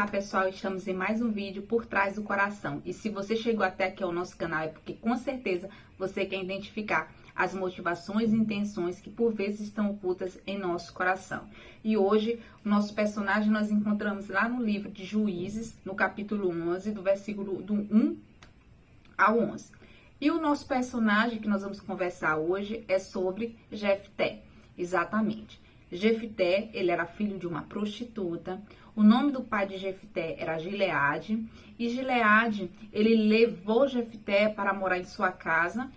Olá pessoal, estamos em mais um vídeo por trás do coração. E se você chegou até aqui ao nosso canal é porque com certeza você quer identificar as motivações e intenções que por vezes estão ocultas em nosso coração. E hoje o nosso personagem nós encontramos lá no livro de Juízes, no capítulo 11, do versículo do 1 ao 11. E o nosso personagem que nós vamos conversar hoje é sobre Jefté, exatamente. Jefté, ele era filho de uma prostituta. O nome do pai de Jefté era Gileade. E Gileade, ele levou Jefté para morar em sua casa,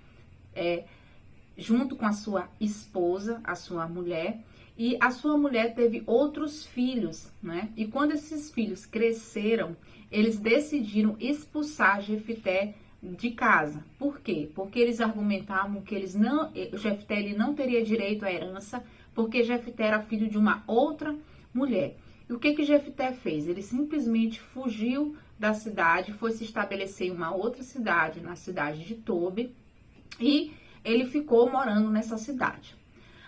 junto com a sua esposa, a sua mulher. E a sua mulher teve outros filhos, né? E quando esses filhos cresceram, eles decidiram expulsar Jefté de casa. Por quê? Porque eles argumentavam que Jefté ele não teria direito à herança, porque Jefté era filho de uma outra mulher. E o que Jefté fez? Ele simplesmente fugiu da cidade, foi se estabelecer em uma outra cidade, na cidade de Tobi, e ele ficou morando nessa cidade.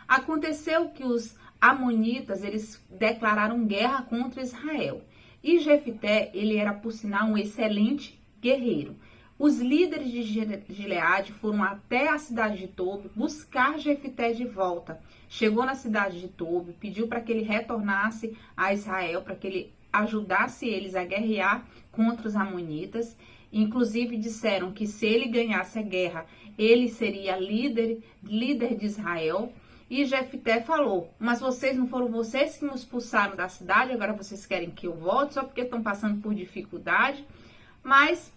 Aconteceu que os amonitas, eles declararam guerra contra Israel. E Jefté, ele era, por sinal, um excelente guerreiro. Os líderes de Gileade foram até a cidade de Tobi buscar Jefté de volta. Chegou na cidade de Tobi, pediu para que ele retornasse a Israel, para que ele ajudasse eles a guerrear contra os amonitas. Inclusive disseram que se ele ganhasse a guerra, ele seria líder de Israel. E Jefté falou: mas vocês não foram vocês que me expulsaram da cidade, agora vocês querem que eu volte só porque estão passando por dificuldade. Mas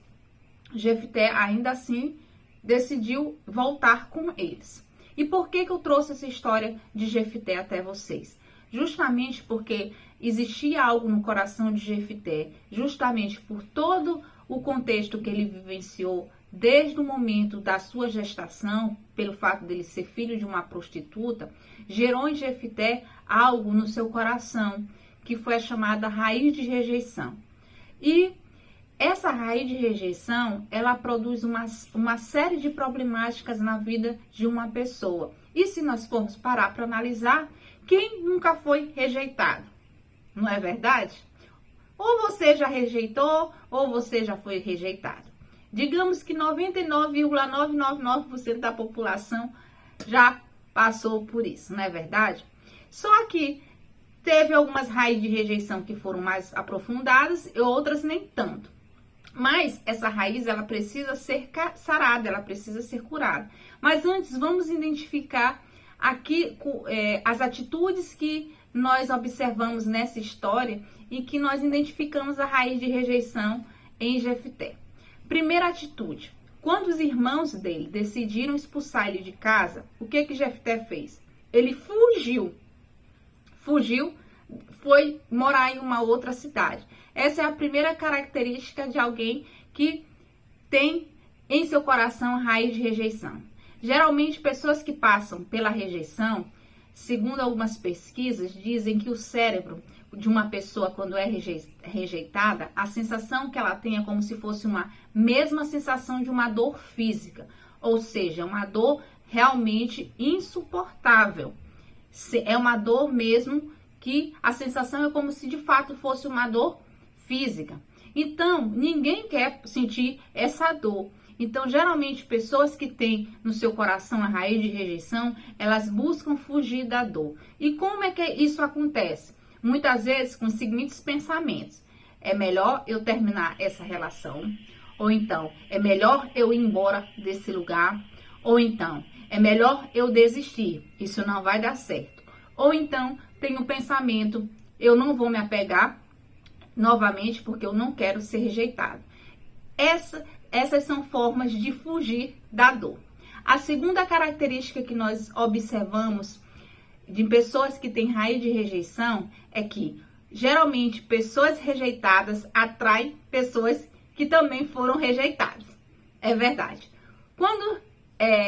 Jefté, ainda assim, decidiu voltar com eles. E por que eu trouxe essa história de Jefté até vocês? Justamente porque existia algo no coração de Jefté, justamente por todo o contexto que ele vivenciou desde o momento da sua gestação, pelo fato dele ser filho de uma prostituta, gerou em Jefté algo no seu coração, que foi a chamada raiz de rejeição. E essa raiz de rejeição, ela produz uma série de problemáticas na vida de uma pessoa. E se nós formos parar para analisar, quem nunca foi rejeitado? Não é verdade? Ou você já rejeitou, ou você já foi rejeitado. Digamos que 99,999% da população já passou por isso, não é verdade? Só que teve algumas raízes de rejeição que foram mais aprofundadas e outras nem tanto. Mas essa raiz, ela precisa ser sarada, ela precisa ser curada. Mas antes, vamos identificar aqui as atitudes que nós observamos nessa história e que nós identificamos a raiz de rejeição em Jefté. Primeira atitude: quando os irmãos dele decidiram expulsar ele de casa, o que Jefté fez? Ele fugiu, foi morar em uma outra cidade. Essa é a primeira característica de alguém que tem em seu coração a raiz de rejeição. Geralmente, pessoas que passam pela rejeição, segundo algumas pesquisas, dizem que o cérebro de uma pessoa, quando é rejeitada, a sensação que ela tem é como se fosse uma mesma sensação de uma dor física, ou seja, uma dor realmente insuportável. É uma dor mesmo que a sensação é como se de fato fosse uma dor física. Então, ninguém quer sentir essa dor. Então, geralmente, pessoas que têm no seu coração a raiz de rejeição, elas buscam fugir da dor. E como é que isso acontece? Muitas vezes com os seguintes pensamentos: é melhor eu terminar essa relação, ou então, é melhor eu ir embora desse lugar, ou então, é melhor eu desistir, isso não vai dar certo. Ou então, tem o pensamento: eu não vou me apegar novamente porque eu não quero ser rejeitado. Essas são formas de fugir da dor. A segunda característica que nós observamos de pessoas que têm raiz de rejeição é que, geralmente, pessoas rejeitadas atraem pessoas que também foram rejeitadas. É verdade. Quando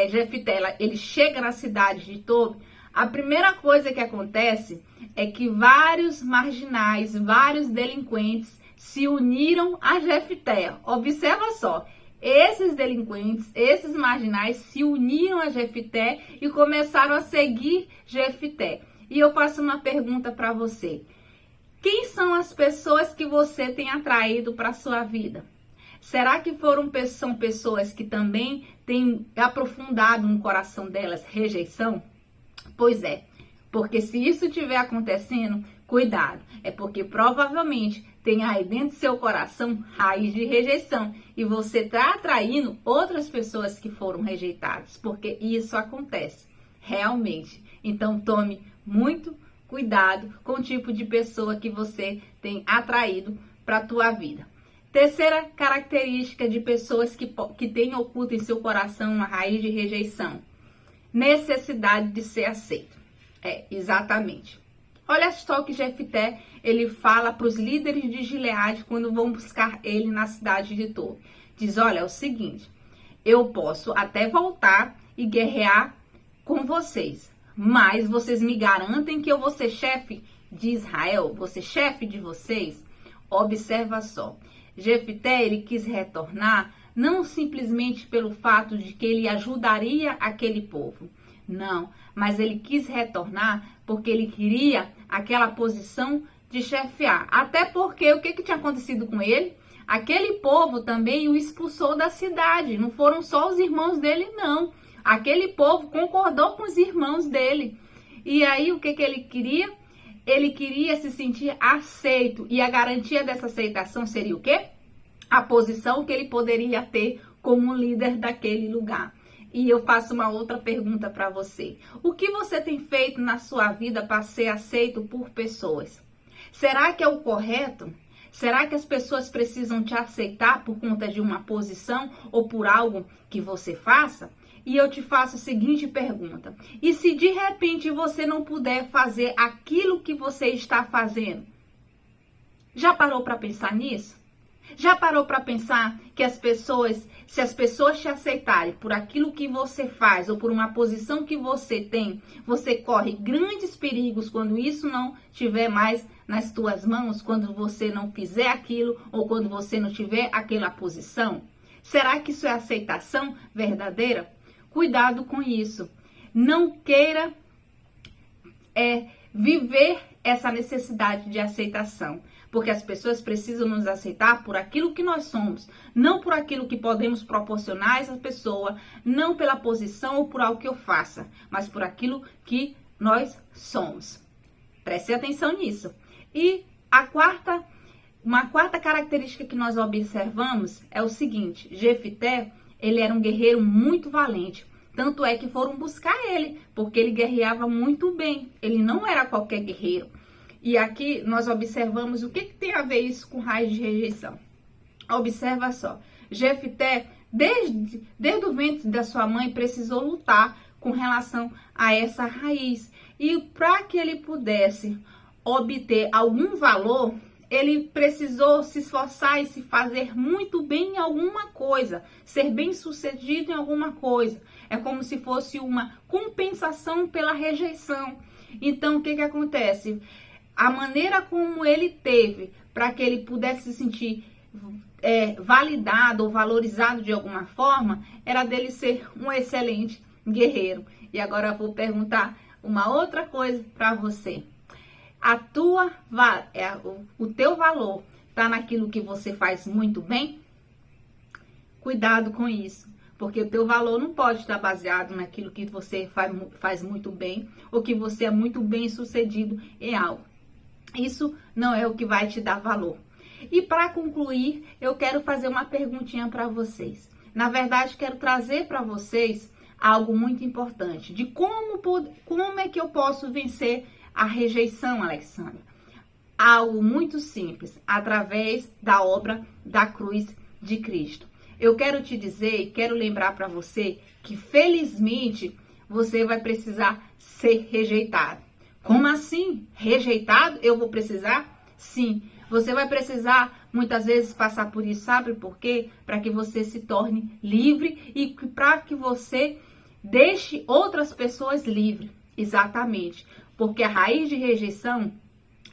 Jefté ele chega na cidade de Tobi, a primeira coisa que acontece é que vários marginais, vários delinquentes se uniram a Jefté. Observa só, esses delinquentes, esses marginais se uniram a Jefté e começaram a seguir Jefté. E eu faço uma pergunta para você: Quem são as pessoas que você tem atraído para a sua vida? Será que são pessoas que também têm aprofundado no coração delas rejeição? Pois é, porque se isso estiver acontecendo, cuidado, é porque provavelmente tem aí dentro do seu coração raiz de rejeição e você está atraindo outras pessoas que foram rejeitadas, porque isso acontece realmente. Então tome muito cuidado com o tipo de pessoa que você tem atraído para a tua vida. Terceira característica de pessoas que têm oculto em seu coração uma raiz de rejeição: necessidade de ser aceito. Exatamente. Olha só o que Jefté, ele fala para os líderes de Gileade quando vão buscar ele na cidade de Tob. Diz, olha, é o seguinte, eu posso até voltar e guerrear com vocês, mas vocês me garantem que eu vou ser chefe de Israel, vou ser chefe de vocês? Observa só, Jefté, ele quis retornar não simplesmente pelo fato de que ele ajudaria aquele povo, não, mas ele quis retornar porque ele queria aquela posição de chefiar. Até porque o que tinha acontecido com ele? Aquele povo também o expulsou da cidade. Não foram só os irmãos dele, não. Aquele povo concordou com os irmãos dele. E aí o que ele queria? Ele queria se sentir aceito. E a garantia dessa aceitação seria o quê? A posição que ele poderia ter como líder daquele lugar. E eu faço uma outra pergunta para você. O que você tem feito na sua vida para ser aceito por pessoas? Será que é o correto? Será que as pessoas precisam te aceitar por conta de uma posição ou por algo que você faça? E eu te faço a seguinte pergunta. E se de repente você não puder fazer aquilo que você está fazendo? Já parou para pensar nisso? Já parou para pensar que se as pessoas te aceitarem por aquilo que você faz ou por uma posição que você tem, você corre grandes perigos quando isso não estiver mais nas tuas mãos, quando você não fizer aquilo ou quando você não tiver aquela posição? Será que isso é aceitação verdadeira? Cuidado com isso. Não queira viver essa necessidade de aceitação. Porque as pessoas precisam nos aceitar por aquilo que nós somos, não por aquilo que podemos proporcionar a essa pessoa, não pela posição ou por algo que eu faça, mas por aquilo que nós somos. Preste atenção nisso. E uma quarta característica que nós observamos é o seguinte: Jefté, ele era um guerreiro muito valente. Tanto é que foram buscar ele, porque ele guerreava muito bem. Ele não era qualquer guerreiro. E aqui nós observamos o que tem a ver isso com raiz de rejeição. Observa só. Jefté, desde o ventre da sua mãe, precisou lutar com relação a essa raiz. E para que ele pudesse obter algum valor, ele precisou se esforçar e se fazer muito bem em alguma coisa, ser bem sucedido em alguma coisa. É como se fosse uma compensação pela rejeição. Então, o que acontece? A maneira como ele teve para que ele pudesse se sentir validado ou valorizado de alguma forma, era dele ser um excelente guerreiro. E agora eu vou perguntar uma outra coisa para você. O teu valor está naquilo que você faz muito bem? Cuidado com isso, porque o teu valor não pode estar baseado naquilo que você faz muito bem ou que você é muito bem sucedido em algo. Isso não é o que vai te dar valor. E para concluir, eu quero fazer uma perguntinha para vocês. Na verdade, quero trazer para vocês algo muito importante de como é que eu posso vencer a rejeição, Alexandra. Algo muito simples, através da obra da cruz de Cristo. Eu quero te dizer e quero lembrar para você que, felizmente, você vai precisar ser rejeitado. Como assim? Rejeitado? Eu vou precisar? Sim. Você vai precisar, muitas vezes, passar por isso. Sabe por quê? Para que você se torne livre e para que você deixe outras pessoas livres. Exatamente. Porque a raiz de rejeição,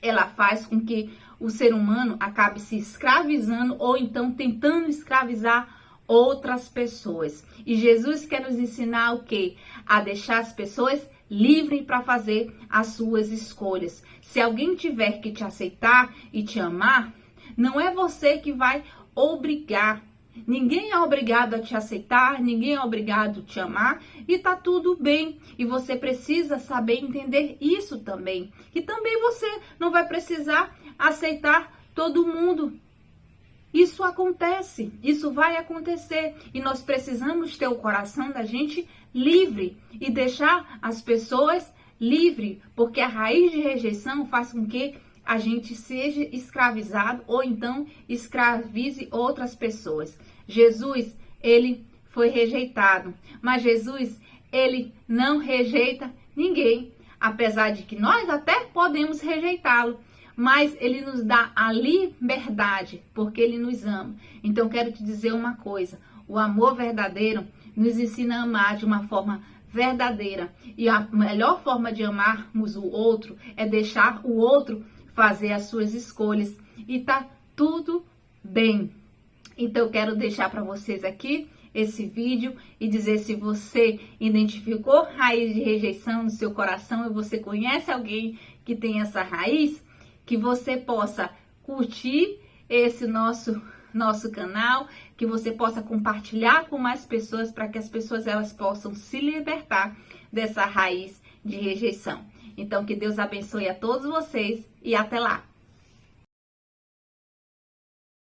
ela faz com que o ser humano acabe se escravizando ou então tentando escravizar outras pessoas. E Jesus quer nos ensinar o quê? A deixar as pessoas livres para fazer as suas escolhas. Se alguém tiver que te aceitar e te amar, não é você que vai obrigar. Ninguém é obrigado a te aceitar, ninguém é obrigado a te amar e tá tudo bem. E você precisa saber entender isso também. Que também você não vai precisar aceitar todo mundo. Isso acontece, isso vai acontecer e nós precisamos ter o coração da gente livre e deixar as pessoas livres, porque a raiz de rejeição faz com que a gente seja escravizado ou então escravize outras pessoas. Jesus, ele foi rejeitado, mas Jesus, ele não rejeita ninguém, apesar de que nós até podemos rejeitá-lo. Mas ele nos dá a liberdade, porque ele nos ama. Então, quero te dizer uma coisa. O amor verdadeiro nos ensina a amar de uma forma verdadeira. E a melhor forma de amarmos o outro é deixar o outro fazer as suas escolhas. E tá tudo bem. Então, eu quero deixar para vocês aqui esse vídeo e dizer, se você identificou raiz de rejeição no seu coração e você conhece alguém que tem essa raiz, que você possa curtir esse nosso canal, que você possa compartilhar com mais pessoas para que as pessoas elas possam se libertar dessa raiz de rejeição. Então, que Deus abençoe a todos vocês e até lá!